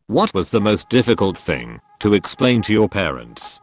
What was the most difficult thing to explain to your parents?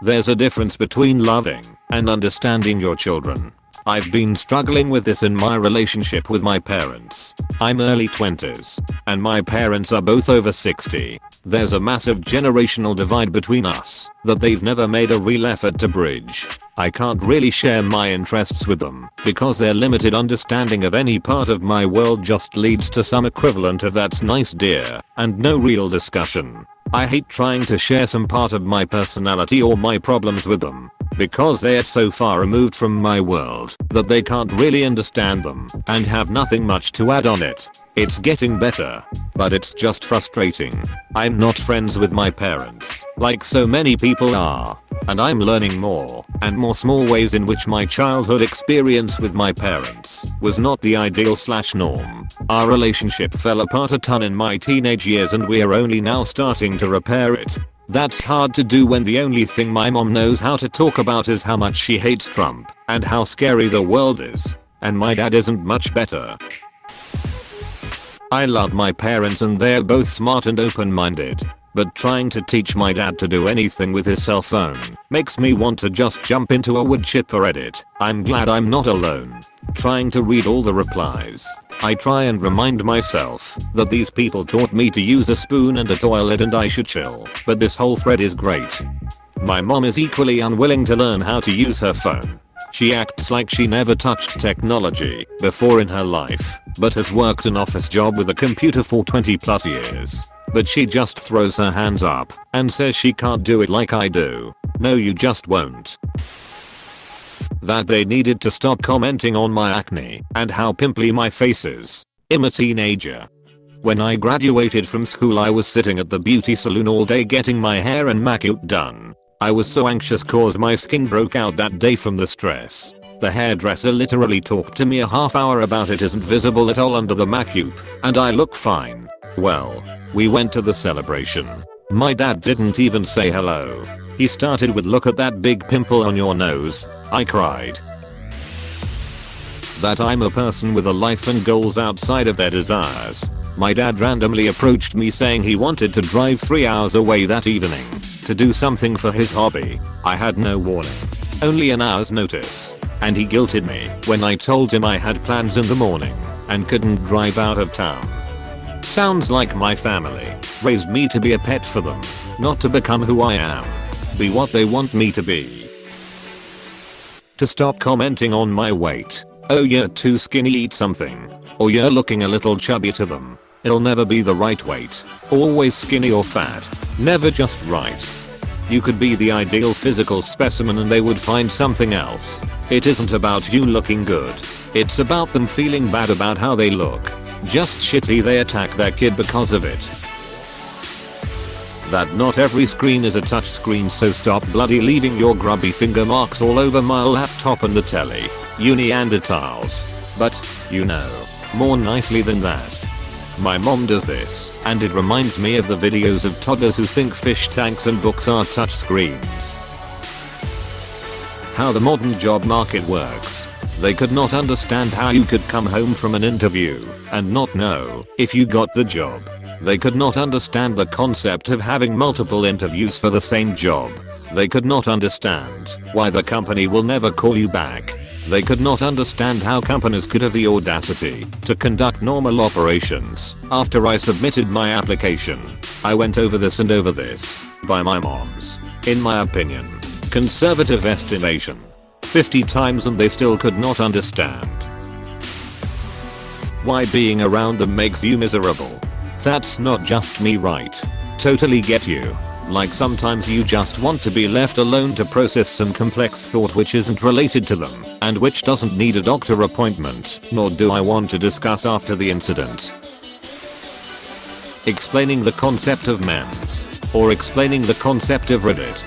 There's a difference between loving and understanding your children. I've been struggling with this in my relationship with my parents. I'm early 20s, and my parents are both over 60. There's a massive generational divide between us that they've never made a real effort to bridge. I can't really share my interests with them because their limited understanding of any part of my world just leads to some equivalent of "that's nice dear" and no real discussion. I hate trying to share some part of my personality or my problems with them because they are so far removed from my world that they can't really understand them and have nothing much to add on it. It's getting better, but it's just frustrating. I'm not friends with my parents like so many people are, and I'm learning more and more small ways in which my childhood experience with my parents was not the ideal/norm. Our relationship fell apart a ton in my teenage years and we're only now starting to repair it. That's hard to do when the only thing my mom knows how to talk about is how much she hates Trump and how scary the world is, and my dad isn't much better. I love my parents and they're both smart and open-minded, but trying to teach my dad to do anything with his cell phone makes me want to just jump into a wood chipper Reddit. I'm glad I'm not alone trying to read all the replies. I try and remind myself that these people taught me to use a spoon and a toilet and I should chill, but this whole thread is great. My mom is equally unwilling to learn how to use her phone. She acts like she never touched technology before in her life, but has worked an office job with a computer for 20+ years. But she just throws her hands up and says she can't do it like I do. No, you just won't. That they needed to stop commenting on my acne and how pimply my face is. I'm a teenager. When I graduated from school I was sitting at the beauty salon all day getting my hair and makeup done. I was so anxious cause my skin broke out that day from the stress. The hairdresser literally talked to me a half hour about it isn't visible at all under the makeup, and I look fine. Well, we went to the celebration. My dad didn't even say hello. He started with "look at that big pimple on your nose." I cried. That I'm a person with a life and goals outside of their desires. My dad randomly approached me saying he wanted to drive 3 hours away that evening to do something for his hobby. I had no warning, only an hour's notice, and he guilted me when I told him I had plans in the morning and couldn't drive out of town. Sounds like my family raised me to be a pet for them, not to become who I am, be what they want me to be. To stop commenting on my weight. "Oh, you're too skinny, eat something." Or "you're looking a little chubby" to them. It'll never be the right weight. Always skinny or fat. Never just right. You could be the ideal physical specimen and they would find something else. It isn't about you looking good. It's about them feeling bad about how they look. Just shitty they attack their kid because of it. That not every screen is a touch screen, so stop bloody leaving your grubby finger marks all over my laptop and the telly. You Neanderthals. But, you know, more nicely than that. My mom does this, and it reminds me of the videos of toddlers who think fish tanks and books are touch screens. How the modern job market works. They could not understand how you could come home from an interview and not know if you got the job. They could not understand the concept of having multiple interviews for the same job. They could not understand why the company will never call you back. They could not understand how companies could have the audacity to conduct normal operations. After I submitted my application, I went over this and over this by my mom's, in my opinion, conservative estimation, 50 times, and they still could not understand why being around them makes you miserable. That's not just me, right? Totally get you. Like sometimes you just want to be left alone to process some complex thought which isn't related to them and which doesn't need a doctor appointment, nor do I want to discuss after the incident. Explaining the concept of MEMS, or explaining the concept of Reddit.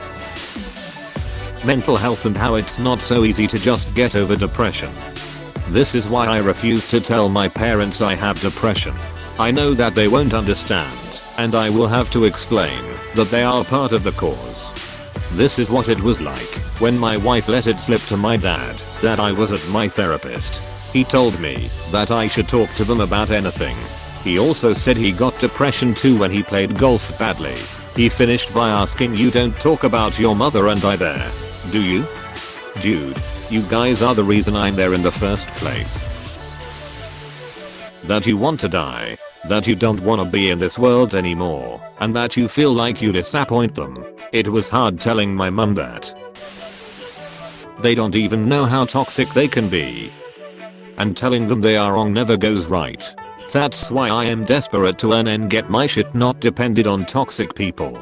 Mental health and how it's not so easy to just get over depression. This is why I refuse to tell my parents I have depression. I know that they won't understand, and I will have to explain that they are part of the cause. This is what it was like when my wife let it slip to my dad that I was at my therapist. He told me that I should talk to them about anything. He also said he got depression too when he played golf badly. He finished by asking, "You don't talk about your mother and I there, do you?" Dude, you guys are the reason I'm there in the first place. That you want to die, that you don't want to be in this world anymore, and that you feel like you disappoint them. It was hard telling my mum that. They don't even know how toxic they can be. And telling them they are wrong never goes right. That's why I am desperate to earn and get my shit, not dependent on toxic people.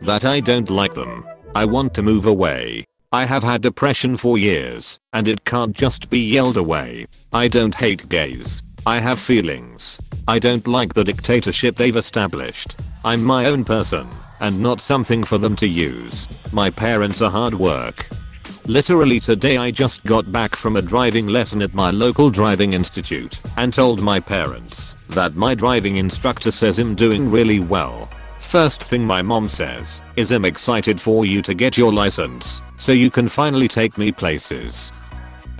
That I don't like them. I want to move away. I have had depression for years, and it can't just be yelled away. I don't hate gays. I have feelings. I don't like the dictatorship they've established. I'm my own person, and not something for them to use. My parents are hard work. Literally today I just got back from a driving lesson at my local driving institute and told my parents that my driving instructor says I'm doing really well. First thing my mom says is, "I'm excited for you to get your license so you can finally take me places."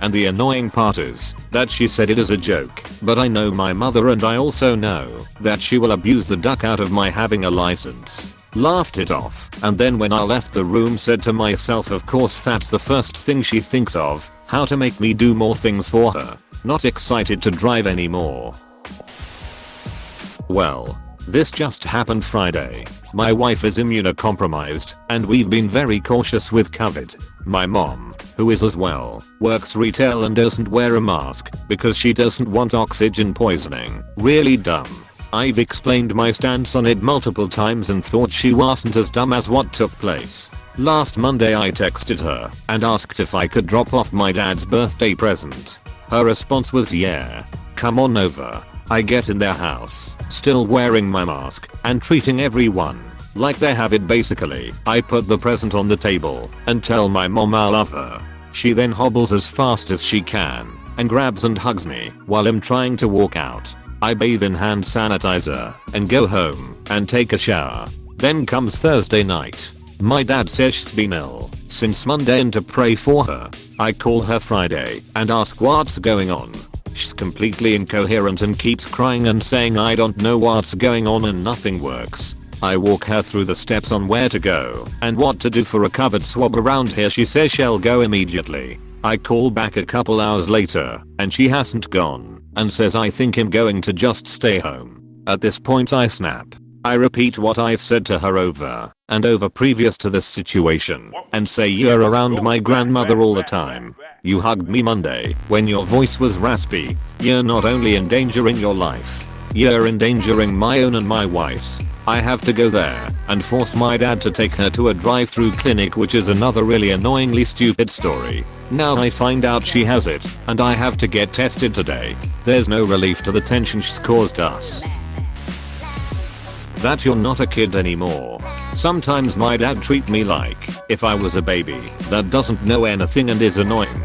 And the annoying part is that she said it as a joke, but I know my mother and I also know that she will abuse the duck out of my having a license. Laughed it off, and then when I left the room said to myself, of course that's the first thing she thinks of, how to make me do more things for her. Not excited to drive anymore. Well, this just happened Friday. My wife is immunocompromised, and we've been very cautious with COVID. My mom, who is as well, works retail and doesn't wear a mask because she doesn't want oxygen poisoning. Really dumb. I've explained my stance on it multiple times and thought she wasn't as dumb as what took place. Last Monday I texted her and asked if I could drop off my dad's birthday present. Her response was, "Yeah, come on over." I get in their house, still wearing my mask, and treating everyone like they have it basically. I put the present on the table and tell my mom I love her. She then hobbles as fast as she can and grabs and hugs me while I'm trying to walk out. I bathe in hand sanitizer and go home and take a shower. Then comes Thursday night. My dad says she's been ill since Monday and to pray for her. I call her Friday and ask what's going on. She's completely incoherent and keeps crying and saying I don't know what's going on and nothing works. I walk her through the steps on where to go and what to do for a COVID swab around here. She says she'll go immediately. I call back a couple hours later and she hasn't gone and says I think I'm going to just stay home. At this point I snap. I repeat what I've said to her over and over previous to this situation and say, "You're around my grandmother all the time. You hugged me Monday when your voice was raspy. You're not only endangering your life, you're endangering my own and my wife's." I have to go there and force my dad to take her to a drive-through clinic, which is another really annoyingly stupid story. Now I find out she has it and I have to get tested today. There's no relief to the tension she's caused us. That you're not a kid anymore. Sometimes my dad treat me like if I was a baby that doesn't know anything and is annoying.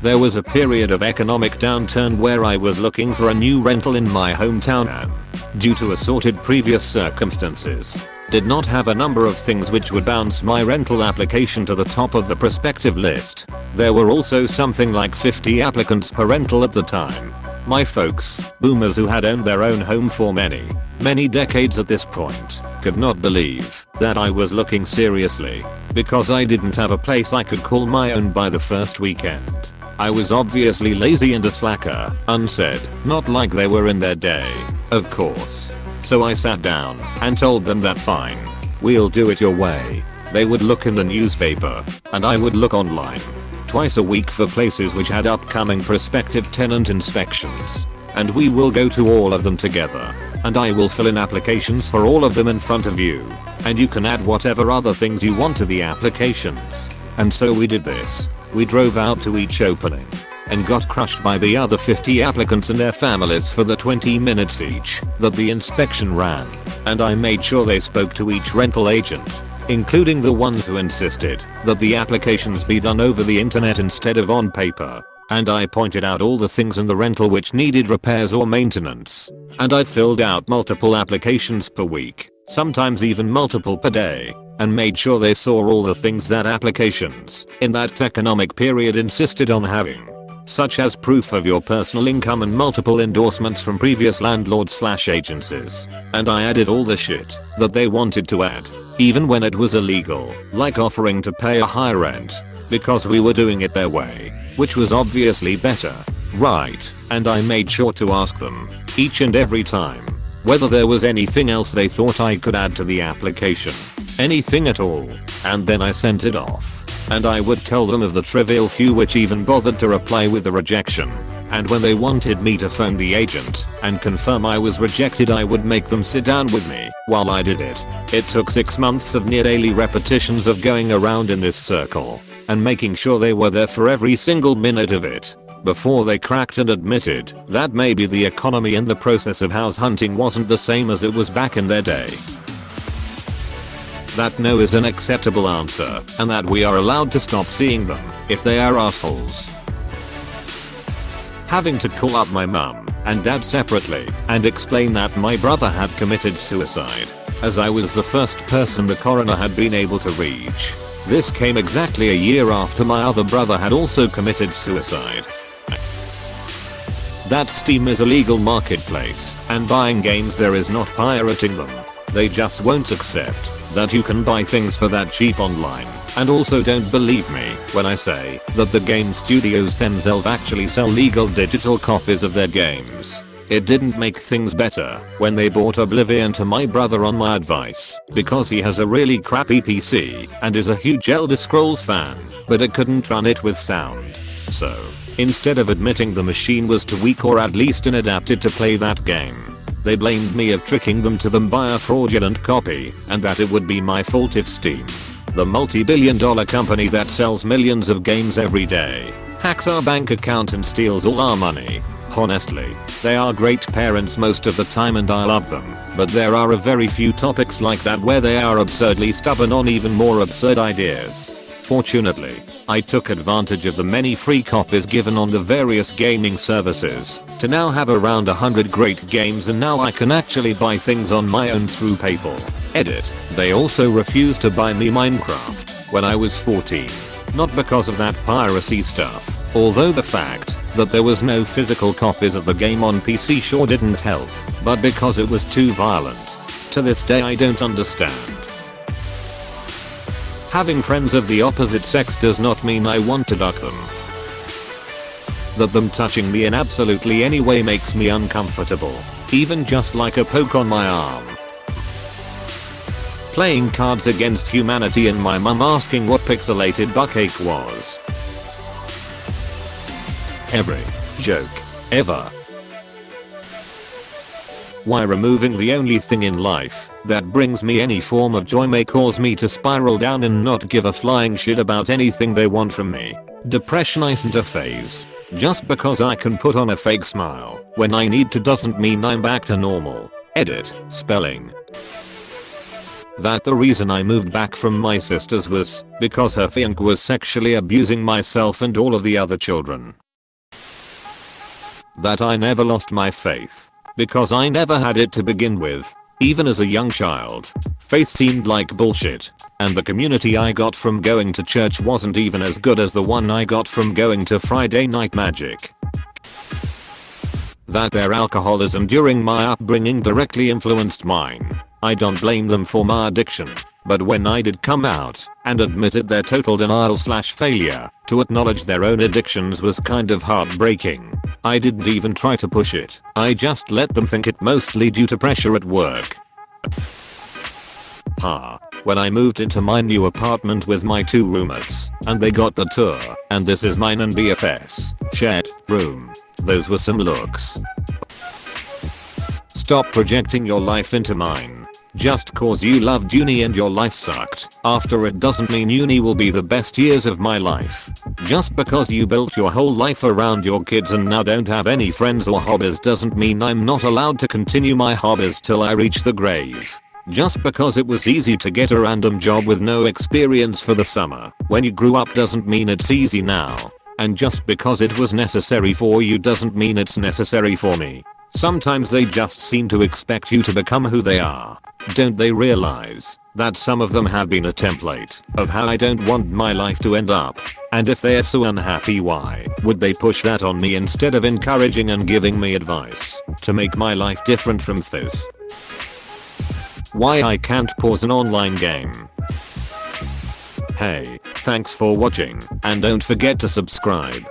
There was a period of economic downturn where I was looking for a new rental in my hometown and, due to assorted previous circumstances, did not have a number of things which would bounce my rental application to the top of the prospective list. There were also something like 50 applicants per rental at the time. My folks, boomers who had owned their own home for many decades at this point, could not believe that I was looking seriously because I didn't have a place I could call my own by the first weekend. I was obviously lazy and a slacker, unsaid, not like they were in their day, of course. So I sat down and told them that fine, we'll do it your way. They would look in the newspaper and I would look online twice a week for places which had upcoming prospective tenant inspections. And we will go to all of them together. And I will fill in applications for all of them in front of you. And you can add whatever other things you want to the applications. And so we did this. We drove out to each opening and got crushed by the other 50 applicants and their families for the 20 minutes each that the inspection ran. And I made sure they spoke to each rental agent, including the ones who insisted that the applications be done over the internet instead of on paper. And I pointed out all the things in the rental which needed repairs or maintenance. And I filled out multiple applications per week, sometimes even multiple per day, and made sure they saw all the things that applications in that economic period insisted on having. such as proof of your personal income and multiple endorsements from previous landlords/agencies. And I added all the shit that they wanted to add, even when it was illegal, like offering to pay a higher rent, because we were doing it their way, which was obviously better, right? And I made sure to ask them, each and every time, whether there was anything else they thought I could add to the application. Anything at all. And then I sent it off. And I would tell them of the trivial few which even bothered to reply with a rejection. And when they wanted me to phone the agent and confirm I was rejected, I would make them sit down with me while I did it. It took 6 months of near daily repetitions of going around in this circle and making sure they were there for every single minute of it before they cracked and admitted that maybe the economy and the process of house hunting wasn't the same as it was back in their day. That no is an acceptable answer, and that we are allowed to stop seeing them if they are assholes. Having to call up my mum and dad separately and explain that my brother had committed suicide, as I was the first person the coroner had been able to reach. This came exactly a year after my other brother had also committed suicide. That Steam is a legal marketplace, and buying games there is not pirating them. They just won't accept that you can buy things for that cheap online, and also don't believe me when I say that the game studios themselves actually sell legal digital copies of their games. It didn't make things better when they bought Oblivion to my brother on my advice, because he has a really crappy PC and is a huge Elder Scrolls fan, but it couldn't run it with sound. So, instead of admitting the machine was too weak or at least inadapted to play that game, they blamed me of tricking them to buy a fraudulent copy, and that it would be my fault if Steam, the multi-billion-dollar company that sells millions of games every day, hacks our bank account and steals all our money. Honestly, they are great parents most of the time and I love them, but there are a very few topics like that where they are absurdly stubborn on even more absurd ideas. Fortunately, I took advantage of the many free copies given on the various gaming services to now have around 100 great games, and now I can actually buy things on my own through PayPal. Edit. They also refused to buy me Minecraft when I was 14. Not because of that piracy stuff, although the fact that there was no physical copies of the game on PC sure didn't help, but because it was too violent. To this day I don't understand. Having friends of the opposite sex does not mean I want to duck them. That them touching me in absolutely any way makes me uncomfortable, even just like a poke on my arm. Playing Cards Against Humanity and my mum asking what pixelated buckache was. Every joke ever. Why removing the only thing in life that brings me any form of joy may cause me to spiral down and not give a flying shit about anything they want from me. Depression isn't a phase. Just because I can put on a fake smile when I need to doesn't mean I'm back to normal. Edit. Spelling. That the reason I moved back from my sister's was because her fiance was sexually abusing myself and all of the other children. That I never lost my faith, because I never had it to begin with. Even as a young child, faith seemed like bullshit, and the community I got from going to church wasn't even as good as the one I got from going to Friday Night Magic. That their alcoholism during my upbringing directly influenced mine. I don't blame them for my addiction, but when I did come out and admitted their total denial/failure to acknowledge their own addictions was kind of heartbreaking. I didn't even try to push it. I just let them think it mostly due to pressure at work. When I moved into my new apartment with my 2 roommates, and they got the tour, and this is mine and BFS shared room. Those were some looks. Stop projecting your life into mine. Just cause you loved uni and your life sucked after it doesn't mean uni will be the best years of my life. Just because you built your whole life around your kids and now don't have any friends or hobbies doesn't mean I'm not allowed to continue my hobbies till I reach the grave. Just because it was easy to get a random job with no experience for the summer when you grew up doesn't mean it's easy now. And just because it was necessary for you doesn't mean it's necessary for me. Sometimes they just seem to expect you to become who they are. Don't they realize that some of them have been a template of how I don't want my life to end up? And if they're so unhappy, why would they push that on me instead of encouraging and giving me advice to make my life different from this? Why I can't pause an online game. Hey, thanks for watching, and don't forget to subscribe.